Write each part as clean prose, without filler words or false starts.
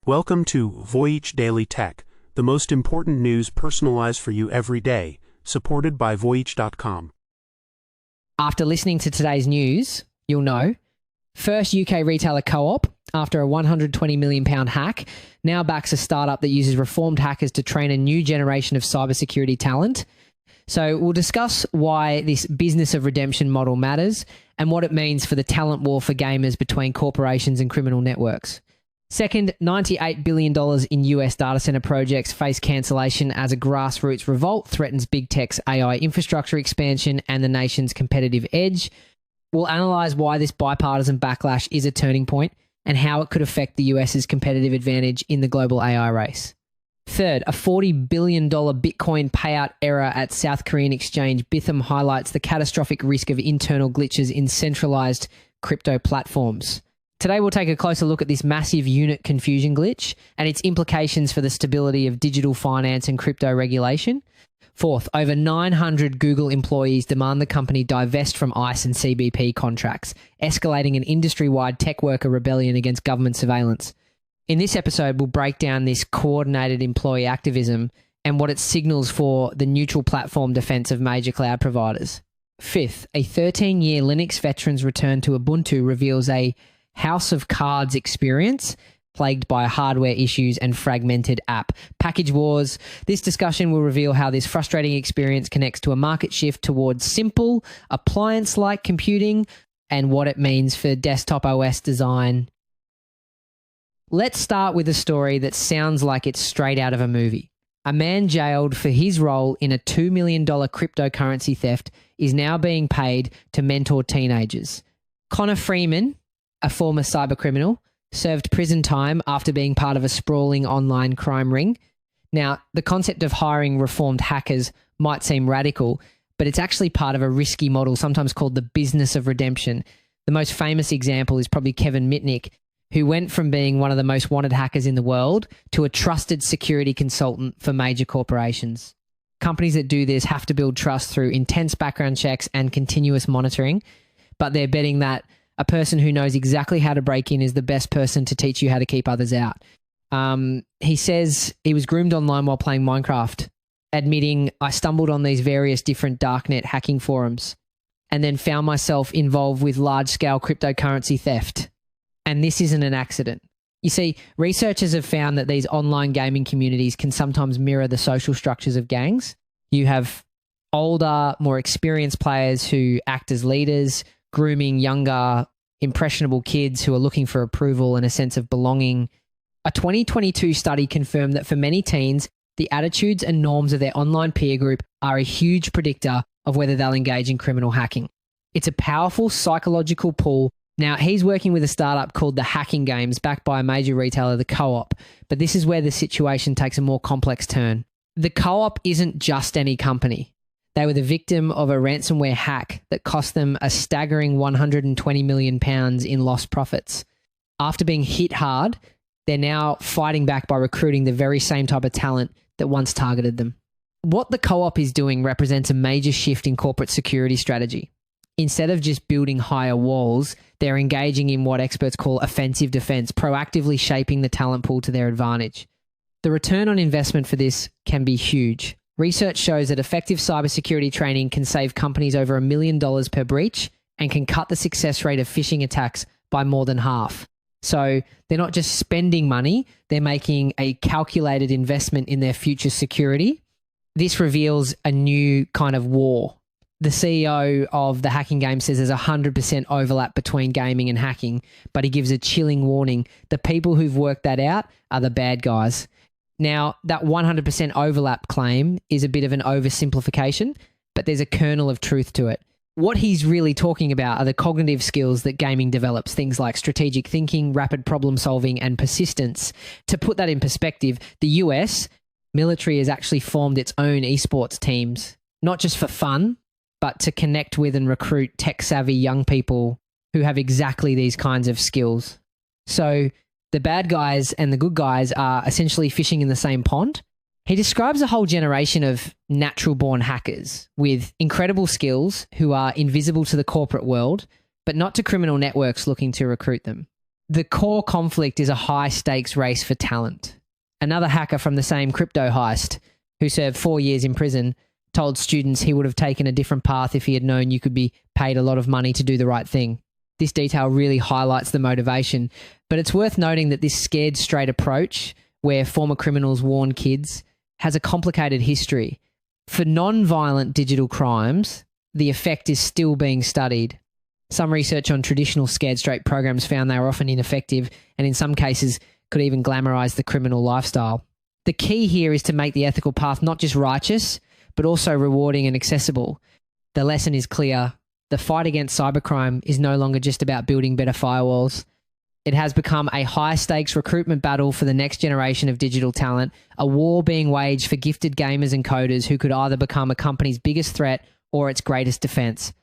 Welcome to Voyage Daily Tech, the most important news personalized for you every day, supported by Voyage.com. After listening to today's news, you'll know. First UK retailer Co-op, after a £120 million hack, now backs a startup that uses reformed hackers to train a new generation of cybersecurity talent. So we'll discuss why this business of redemption model matters and what it means for the talent war for gamers between corporations and criminal networks. Second, $98 billion in US data center projects face cancellation as a grassroots revolt threatens big tech's AI infrastructure expansion and the nation's competitive edge. We'll analyze why this bipartisan backlash is a turning point and how it could affect the US's competitive advantage in the global AI race. Third, a $40 billion Bitcoin payout error at South Korean exchange Bithumb highlights the catastrophic risk of internal glitches in centralized crypto platforms. Today, we'll take a closer look at this massive unit confusion glitch and its implications for the stability of digital finance and crypto regulation. Fourth, over 900 Google employees demand the company divest from ICE and CBP contracts, escalating an industry-wide tech worker rebellion against government surveillance. In this episode, we'll break down this coordinated employee activism and what it signals for the neutral platform defense of major cloud providers. Fifth, a 13-year Linux veteran's return to Ubuntu reveals a House of Cards experience plagued by hardware issues and fragmented app package wars. This discussion will reveal how this frustrating experience connects to a market shift towards simple, appliance-like computing and what it means for desktop OS design. Let's start with a story that sounds like it's straight out of a movie. A man jailed for his role in a $2 million cryptocurrency theft is now being paid to mentor teenagers. Connor Freeman, a former cybercriminal, served prison time after being part of a sprawling online crime ring. Now, the concept of hiring reformed hackers might seem radical, but it's actually part of a risky model, sometimes called the business of redemption. The most famous example is probably Kevin Mitnick, who went from being one of the most wanted hackers in the world to a trusted security consultant for major corporations. Companies that do this have to build trust through intense background checks and continuous monitoring, but they're betting that a person who knows exactly how to break in is the best person to teach you how to keep others out. He says he was groomed online while playing Minecraft, admitting, I stumbled on these various different darknet hacking forums and then found myself involved with large-scale cryptocurrency theft. And this isn't an accident. You see, researchers have found that these online gaming communities can sometimes mirror the social structures of gangs. You have older, more experienced players who act as leaders, grooming younger, impressionable kids who are looking for approval and a sense of belonging. A 2022 study confirmed that for many teens, the attitudes and norms of their online peer group are a huge predictor of whether they'll engage in criminal hacking. It's a powerful psychological pull. Now, he's working with a startup called the Hacking Games, backed by a major retailer, the Co-op, but this is where the situation takes a more complex turn. The Co-op isn't just any company. They were the victim of a ransomware hack that cost them a staggering £120 million in lost profits. After being hit hard, they're now fighting back by recruiting the very same type of talent that once targeted them. What the Co-op is doing represents a major shift in corporate security strategy. Instead of just building higher walls, they're engaging in what experts call offensive defense, proactively shaping the talent pool to their advantage. The return on investment for this can be huge. Research shows that effective cybersecurity training can save companies over $1 million per breach and can cut the success rate of phishing attacks by more than half. So they're not just spending money, they're making a calculated investment in their future security. This reveals a new kind of war. The CEO of the Hacking Game says there's 100% overlap between gaming and hacking, but he gives a chilling warning. The people who've worked that out are the bad guys. Now, that 100% overlap claim is a bit of an oversimplification, but there's a kernel of truth to it. What he's really talking about are the cognitive skills that gaming develops, things like strategic thinking, rapid problem solving, and persistence. To put that in perspective, the US military has actually formed its own esports teams, not just for fun, but to connect with and recruit tech-savvy young people who have exactly these kinds of skills. So the bad guys and the good guys are essentially fishing in the same pond. He describes a whole generation of natural-born hackers with incredible skills who are invisible to the corporate world, but not to criminal networks looking to recruit them. The core conflict is a high-stakes race for talent. Another hacker from the same crypto heist, who served 4 years in prison, told students he would have taken a different path if he had known you could be paid a lot of money to do the right thing. This detail really highlights the motivation, but it's worth noting that this scared straight approach, where former criminals warn kids, has a complicated history. For non-violent digital crimes, the effect is still being studied. Some research on traditional scared straight programs found they were often ineffective and in some cases could even glamorize the criminal lifestyle. The key here is to make the ethical path not just righteous, but also rewarding and accessible. The lesson is clear. The fight against cybercrime is no longer just about building better firewalls. It has become a high-stakes recruitment battle for the next generation of digital talent, a war being waged for gifted gamers and coders who could either become a company's biggest threat or its greatest defense.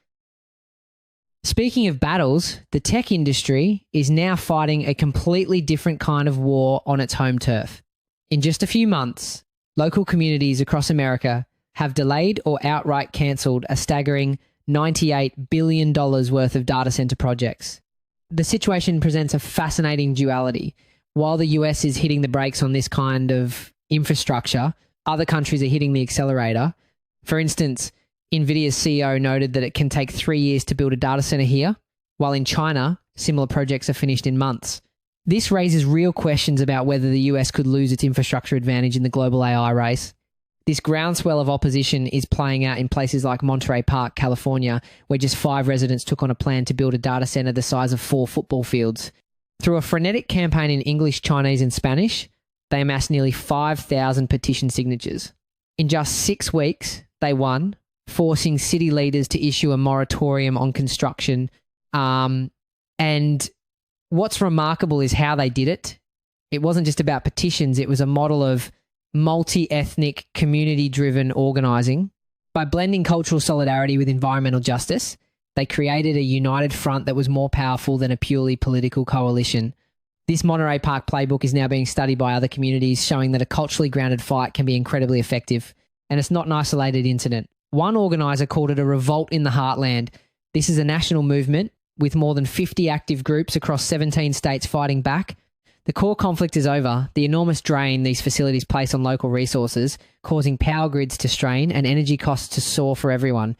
Speaking of battles, the tech industry is now fighting a completely different kind of war on its home turf. In just a few months, local communities across America have delayed or outright cancelled a staggering $98 billion worth of data center projects. The situation presents a fascinating duality. While the US is hitting the brakes on this kind of infrastructure, other countries are hitting the accelerator. For instance, NVIDIA's CEO noted that it can take 3 years to build a data center here, while in China, similar projects are finished in months. This raises real questions about whether the US could lose its infrastructure advantage in the global AI race. This groundswell of opposition is playing out in places like Monterey Park, California, where just 5 residents took on a plan to build a data center the size of 4 football fields. Through a frenetic campaign in English, Chinese, and Spanish, they amassed nearly 5,000 petition signatures. In just 6 weeks, they won, forcing city leaders to issue a moratorium on construction. And what's remarkable is how they did it. It wasn't just about petitions, it was a model of multi-ethnic, community-driven organising. By blending cultural solidarity with environmental justice, they created a united front that was more powerful than a purely political coalition. This Monterey Park playbook is now being studied by other communities, showing that a culturally grounded fight can be incredibly effective. And it's not an isolated incident. One organiser called it a revolt in the heartland. This is a national movement with more than 50 active groups across 17 states fighting back. The core conflict is over. The enormous drain these facilities place on local resources, causing power grids to strain and energy costs to soar for everyone.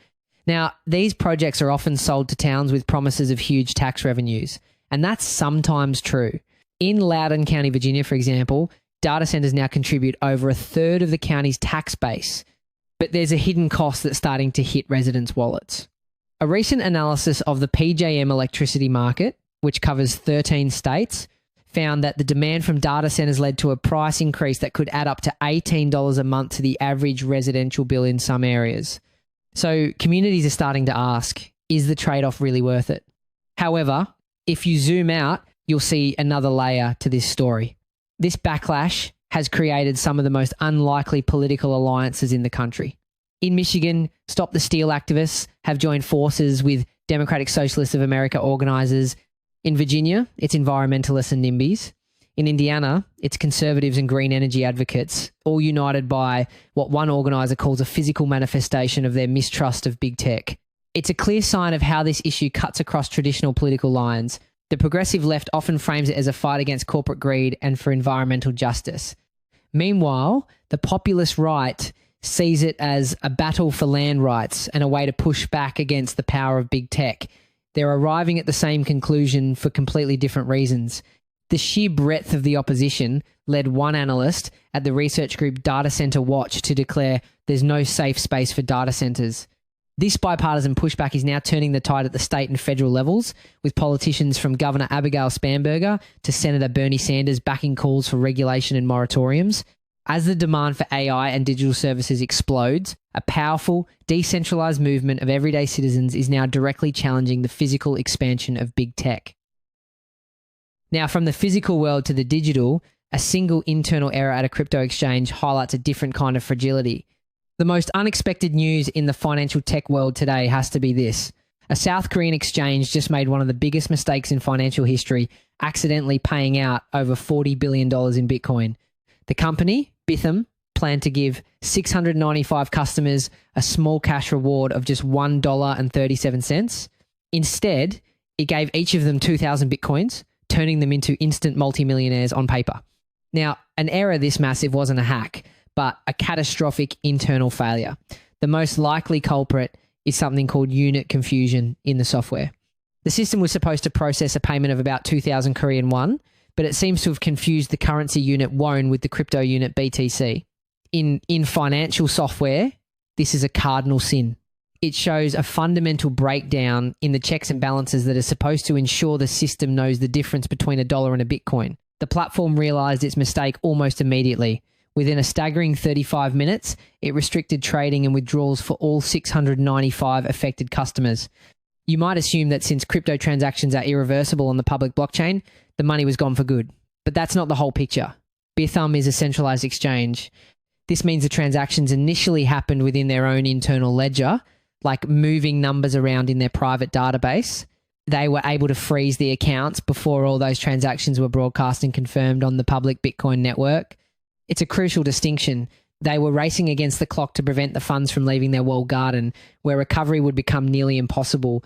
Now, these projects are often sold to towns with promises of huge tax revenues, and that's sometimes true. In Loudoun County, Virginia, for example, data centres now contribute over a third of the county's tax base. But there's a hidden cost that's starting to hit residents' wallets. A recent analysis of the PJM electricity market, which covers 13 states, found that the demand from data centers led to a price increase that could add up to $18 a month to the average residential bill in some areas. So communities are starting to ask, is the trade-off really worth it? However, if you zoom out, you'll see another layer to this story. This backlash has created some of the most unlikely political alliances in the country. In Michigan, Stop the Steal activists have joined forces with Democratic Socialists of America organisers. In Virginia, it's environmentalists and NIMBYs. In Indiana, it's conservatives and green energy advocates, all united by what one organiser calls a physical manifestation of their mistrust of big tech. It's a clear sign of how this issue cuts across traditional political lines. The progressive left often frames it as a fight against corporate greed and for environmental justice. Meanwhile, the populist right sees it as a battle for land rights and a way to push back against the power of big tech. They're arriving at the same conclusion for completely different reasons. The sheer breadth of the opposition led one analyst at the research group Data Center Watch to declare there's no safe space for data centers. This bipartisan pushback is now turning the tide at the state and federal levels, with politicians from Governor Abigail Spanberger to Senator Bernie Sanders backing calls for regulation and moratoriums. As the demand for AI and digital services explodes, a powerful, decentralized movement of everyday citizens is now directly challenging the physical expansion of big tech. Now, from the physical world to the digital, a single internal error at a crypto exchange highlights a different kind of fragility. The most unexpected news in the financial tech world today has to be this. A South Korean exchange just made one of the biggest mistakes in financial history, accidentally paying out over $40 billion in Bitcoin. The company, Bithumb, planned to give 695 customers a small cash reward of just $1.37. Instead, it gave each of them 2,000 Bitcoins, turning them into instant multimillionaires on paper. Now, an error this massive wasn't a hack, but a catastrophic internal failure. The most likely culprit is something called unit confusion in the software. The system was supposed to process a payment of about 2,000 Korean won, but it seems to have confused the currency unit won with the crypto unit BTC. In financial software, this is a cardinal sin. It shows a fundamental breakdown in the checks and balances that are supposed to ensure the system knows the difference between a dollar and a Bitcoin. The platform realized its mistake almost immediately. Within a staggering 35 minutes, it restricted trading and withdrawals for all 695 affected customers. You might assume that since crypto transactions are irreversible on the public blockchain, the money was gone for good. But that's not the whole picture. Bithumb is a centralized exchange. This means the transactions initially happened within their own internal ledger, like moving numbers around in their private database. They were able to freeze the accounts before all those transactions were broadcast and confirmed on the public Bitcoin network. It's a crucial distinction. They were racing against the clock to prevent the funds from leaving their walled garden, where recovery would become nearly impossible.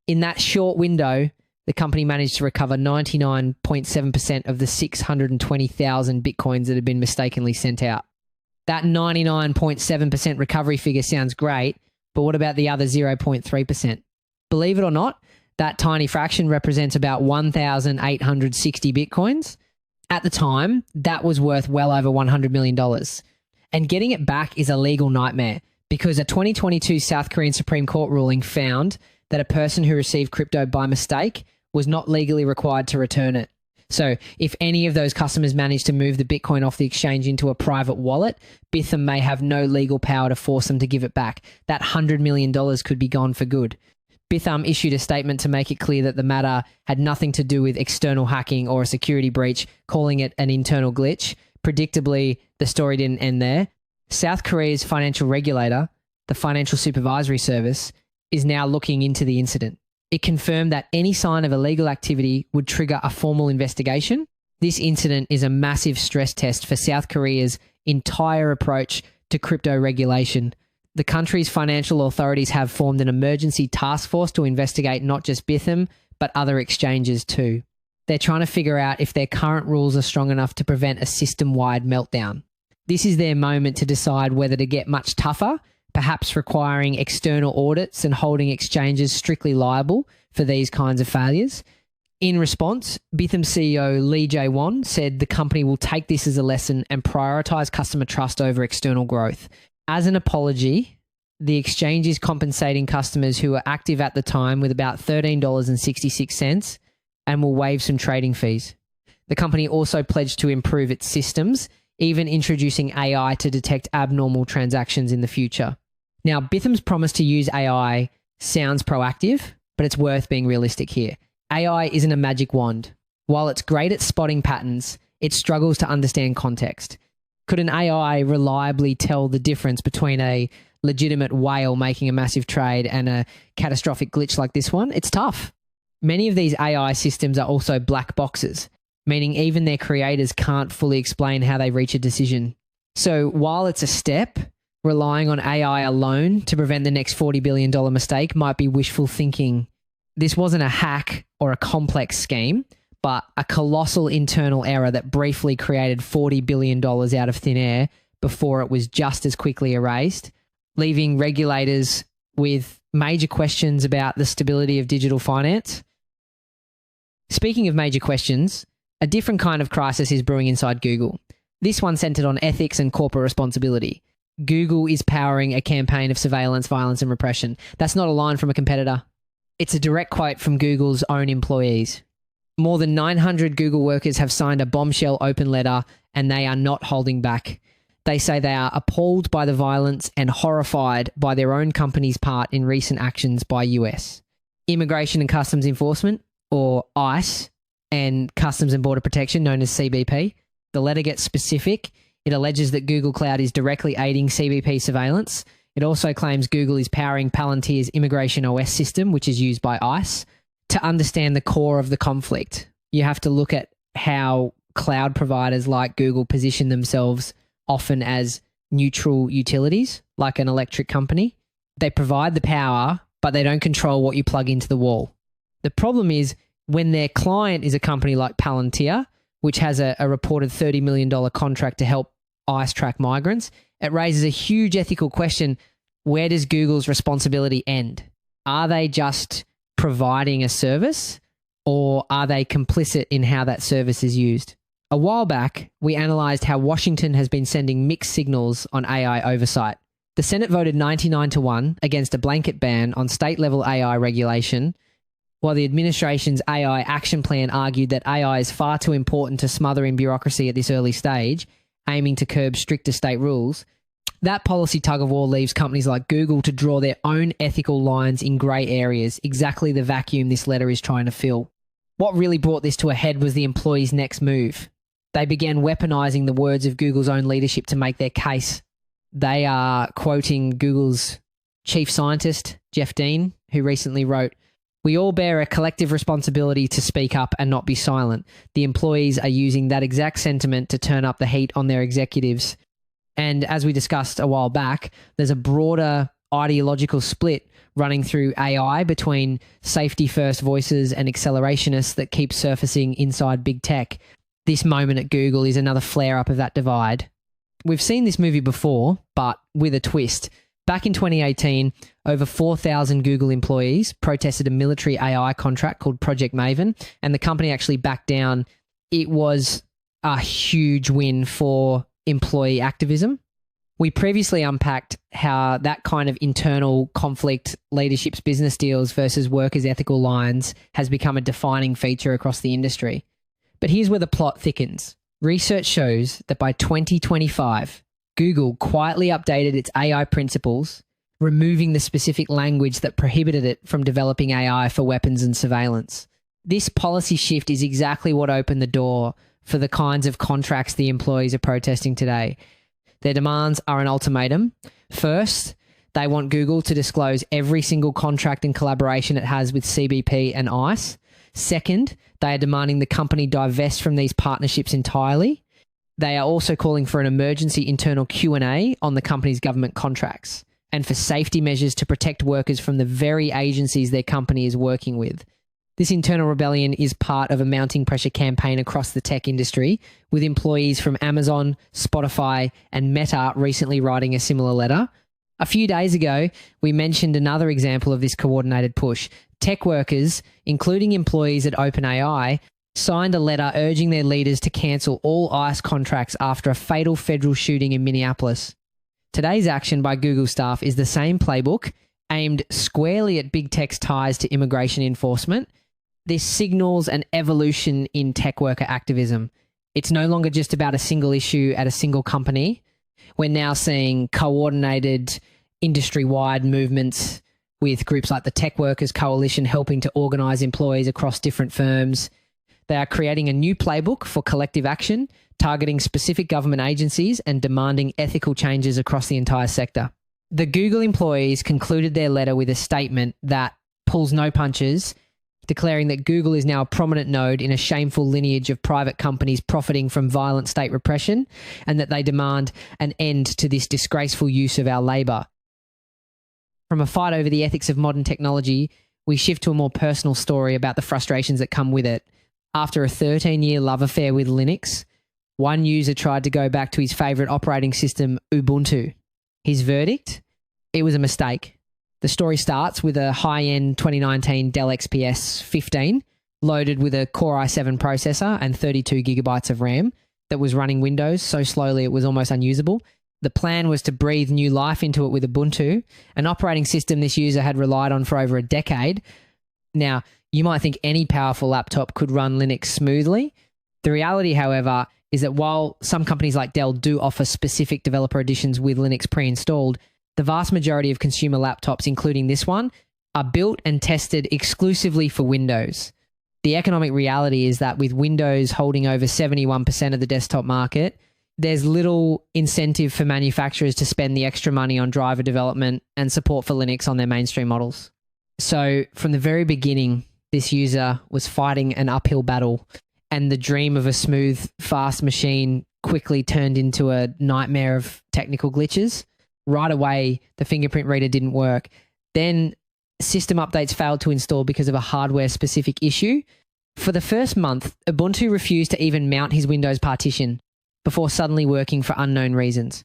In that short window, the company managed to recover 99.7% of the 620,000 Bitcoins that had been mistakenly sent out. That 99.7% recovery figure sounds great, but what about the other 0.3%? Believe it or not, that tiny fraction represents about 1,860 Bitcoins. At the time, that was worth well over $100 million. And getting it back is a legal nightmare because a 2022 South Korean Supreme Court ruling found that a person who received crypto by mistake was not legally required to return it. So if any of those customers managed to move the Bitcoin off the exchange into a private wallet, Bithumb may have no legal power to force them to give it back. That $100 million could be gone for good. Bithumb issued a statement to make it clear that the matter had nothing to do with external hacking or a security breach, calling it an internal glitch. Predictably, the story didn't end there. South Korea's financial regulator, the Financial Supervisory Service, is now looking into the incident. It confirmed that any sign of illegal activity would trigger a formal investigation. This incident is a massive stress test for South Korea's entire approach to crypto regulation. The country's financial authorities have formed an emergency task force to investigate not just Bithumb, but other exchanges too. They're trying to figure out if their current rules are strong enough to prevent a system-wide meltdown. This is their moment to decide whether to get much tougher, perhaps requiring external audits and holding exchanges strictly liable for these kinds of failures. In response, Bithumb CEO Lee Jae-won said the company will take this as a lesson and prioritize customer trust over external growth. As an apology, the exchange is compensating customers who were active at the time with about $13.66 and will waive some trading fees. The company also pledged to improve its systems, even introducing AI to detect abnormal transactions in the future. Now, Bithumb's promise to use AI sounds proactive, but it's worth being realistic here. AI isn't a magic wand. While it's great at spotting patterns, it struggles to understand context. Could an AI reliably tell the difference between a legitimate whale making a massive trade and a catastrophic glitch like this one? It's tough. Many of these AI systems are also black boxes, meaning even their creators can't fully explain how they reach a decision. So while it's a step, relying on AI alone to prevent the next $40 billion mistake might be wishful thinking. This wasn't a hack or a complex scheme, but a colossal internal error that briefly created $40 billion out of thin air before it was just as quickly erased, leaving regulators with major questions about the stability of digital finance. Speaking of major questions, a different kind of crisis is brewing inside Google. This one centered on ethics and corporate responsibility. Google is powering a campaign of surveillance, violence, and repression. That's not a line from a competitor. It's a direct quote from Google's own employees. More than 900 Google workers have signed a bombshell open letter, and they are not holding back. They say they are appalled by the violence and horrified by their own company's part in recent actions by US Immigration and Customs Enforcement, or ICE, and Customs and Border Protection, known as CBP. The letter gets specific. It alleges that Google Cloud is directly aiding CBP surveillance. It also claims Google is powering Palantir's Immigration OS system, which is used by ICE. To understand the core of the conflict, you have to look at how cloud providers like Google position themselves often as neutral utilities, like an electric company. They provide the power, but they don't control what you plug into the wall. The problem is when their client is a company like Palantir, which has a reported $30 million contract to help ICE track migrants, it raises a huge ethical question. Where does Google's responsibility end? Are they just providing a service, or are they complicit in how that service is used? A while back, we analysed how Washington has been sending mixed signals on AI oversight. The Senate voted 99-1 against a blanket ban on state-level AI regulation, while the administration's AI action plan argued that AI is far too important to smother in bureaucracy at this early stage, aiming to curb stricter state rules. That policy tug-of-war leaves companies like Google to draw their own ethical lines in grey areas, exactly the vacuum this letter is trying to fill. What really brought this to a head was the employees' next move. They began weaponizing the words of Google's own leadership to make their case. They are quoting Google's chief scientist, Jeff Dean, who recently wrote, "We all bear a collective responsibility to speak up and not be silent. The employees are using that exact sentiment to turn up the heat on their executives." And as we discussed a while back, there's a broader ideological split running through AI between safety-first voices and accelerationists that keep surfacing inside big tech. This moment at Google is another flare-up of that divide. We've seen this movie before, but with a twist. Back in 2018, over 4,000 Google employees protested a military AI contract called Project Maven, and the company actually backed down. It was a huge win for employee activism. We previously unpacked how that kind of internal conflict, leadership's business deals versus workers' ethical lines, has become a defining feature across the industry. But here's where the plot thickens. Research shows that by 2025, Google quietly updated its AI principles, removing the specific language that prohibited it from developing AI for weapons and surveillance. This policy shift is exactly what opened the door for the kinds of contracts the employees are protesting today. Their demands are an ultimatum. First, they want Google to disclose every single contract and collaboration it has with CBP and ICE. Second, they are demanding the company divest from these partnerships entirely. They are also calling for an emergency internal Q&A on the company's government contracts, and for safety measures to protect workers from the very agencies their company is working with. This internal rebellion is part of a mounting pressure campaign across the tech industry, with employees from Amazon, Spotify, and Meta recently writing a similar letter. A few days ago, we mentioned another example of this coordinated push. Tech workers, including employees at OpenAI, signed a letter urging their leaders to cancel all ICE contracts after a fatal federal shooting in Minneapolis. Today's action by Google staff is the same playbook, aimed squarely at big tech's ties to immigration enforcement. This signals an evolution in tech worker activism. It's no longer just about a single issue at a single company. We're now seeing coordinated industry-wide movements with groups like the Tech Workers Coalition helping to organise employees across different firms. They are creating a new playbook for collective action, targeting specific government agencies and demanding ethical changes across the entire sector. The Google employees concluded their letter with a statement that pulls no punches, declaring that Google is now a prominent node in a shameful lineage of private companies profiting from violent state repression, and that they demand an end to this disgraceful use of our labour. From a fight over the ethics of modern technology, we shift to a more personal story about the frustrations that come with it. After a 13-year love affair with Linux, one user tried to go back to his favourite operating system, Ubuntu. His verdict? It was a mistake. The story starts with a high-end 2019 Dell XPS 15 loaded with a Core i7 processor and 32 gigabytes of RAM that was running Windows so slowly it was almost unusable. The plan was to breathe new life into it with Ubuntu, an operating system this user had relied on for over a decade. Now, you might think any powerful laptop could run Linux smoothly. The reality, however, is that while some companies like Dell do offer specific developer editions with Linux pre-installed, the vast majority of consumer laptops, including this one, are built and tested exclusively for Windows. The economic reality is that with Windows holding over 71% of the desktop market, there's little incentive for manufacturers to spend the extra money on driver development and support for Linux on their mainstream models. So from the very beginning, this user was fighting an uphill battle, and the dream of a smooth, fast machine quickly turned into a nightmare of technical glitches. Right away, the fingerprint reader didn't work. Then system updates failed to install because of a hardware-specific issue. For the first month, Ubuntu refused to even mount his Windows partition before suddenly working for unknown reasons.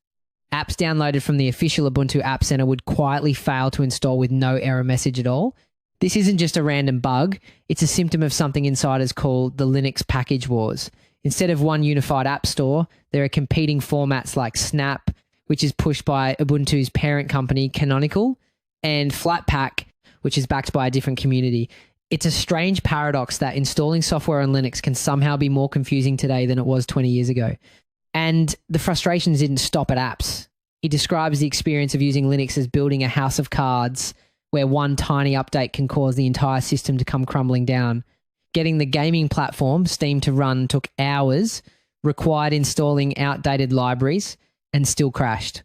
Apps downloaded from the official Ubuntu App Center would quietly fail to install with no error message at all. This isn't just a random bug, it's a symptom of something insiders call the Linux package wars. Instead of one unified app store, there are competing formats like Snap, which is pushed by Ubuntu's parent company, Canonical, and Flatpak, which is backed by a different community. It's a strange paradox that installing software on Linux can somehow be more confusing today than it was 20 years ago. And the frustrations didn't stop at apps. He describes the experience of using Linux as building a house of cards where one tiny update can cause the entire system to come crumbling down. Getting the gaming platform, Steam, to run took hours, required installing outdated libraries, and still crashed.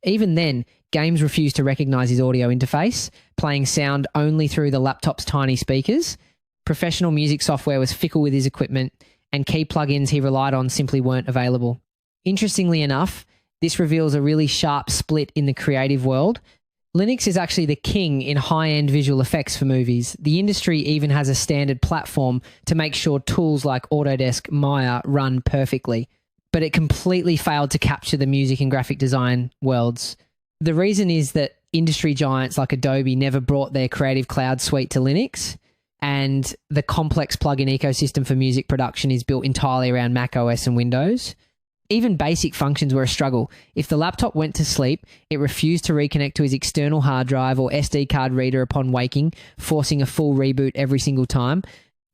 Even then, games refused to recognize his audio interface, playing sound only through the laptop's tiny speakers. Professional music software was fickle with his equipment, and key plugins he relied on simply weren't available. Interestingly enough, this reveals a really sharp split in the creative world. Linux is actually the king in high-end visual effects for movies. The industry even has a standard platform to make sure tools like Autodesk Maya run perfectly, but it completely failed to capture the music and graphic design worlds. The reason is that industry giants like Adobe never brought their Creative Cloud suite to Linux, and the complex plugin ecosystem for music production is built entirely around Mac OS and Windows. Even basic functions were a struggle. If the laptop went to sleep, it refused to reconnect to his external hard drive or SD card reader upon waking, forcing a full reboot every single time.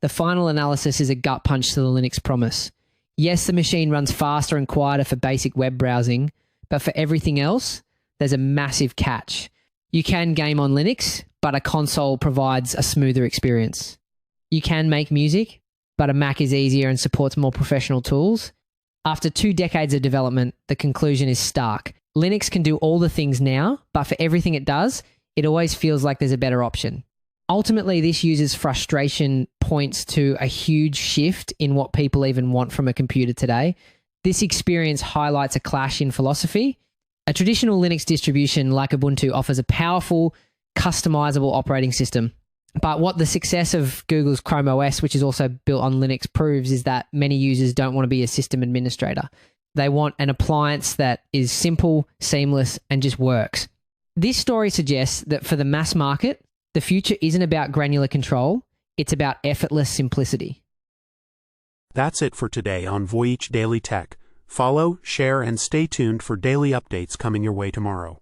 The final analysis is a gut punch to the Linux promise. Yes, the machine runs faster and quieter for basic web browsing, but for everything else, there's a massive catch. You can game on Linux, but a console provides a smoother experience. You can make music, but a Mac is easier and supports more professional tools. After 2 decades of development, the conclusion is stark. Linux can do all the things now, but for everything it does, it always feels like there's a better option. Ultimately, this user's frustration points to a huge shift in what people even want from a computer today. This experience highlights a clash in philosophy. A traditional Linux distribution like Ubuntu offers a powerful, customizable operating system. But what the success of Google's Chrome OS, which is also built on Linux, proves is that many users don't want to be a system administrator. They want an appliance that is simple, seamless, and just works. This story suggests that for the mass market, the future isn't about granular control, it's about effortless simplicity. That's it for today on Voyage Daily Tech. Follow, share, and stay tuned for daily updates coming your way tomorrow.